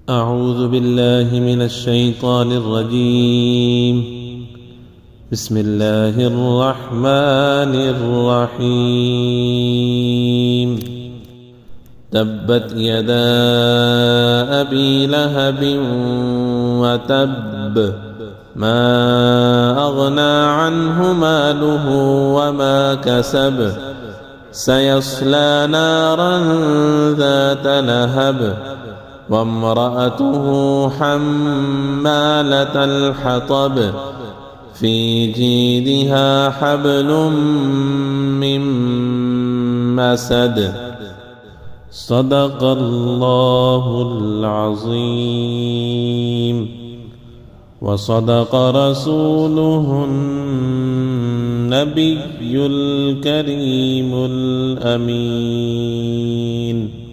أعوذ بالله من الشيطان الرجيم. بسم الله الرحمن الرحيم. تبت يدا أبي لهب وتب، ما أغنى عنه ماله وما كسب، سيصلى نارا ذات لهب، وامرأته حمالة الحطب، في جيدها حبل من مسد. صدق الله العظيم، وصدق رسوله النبي الكريم الأمين.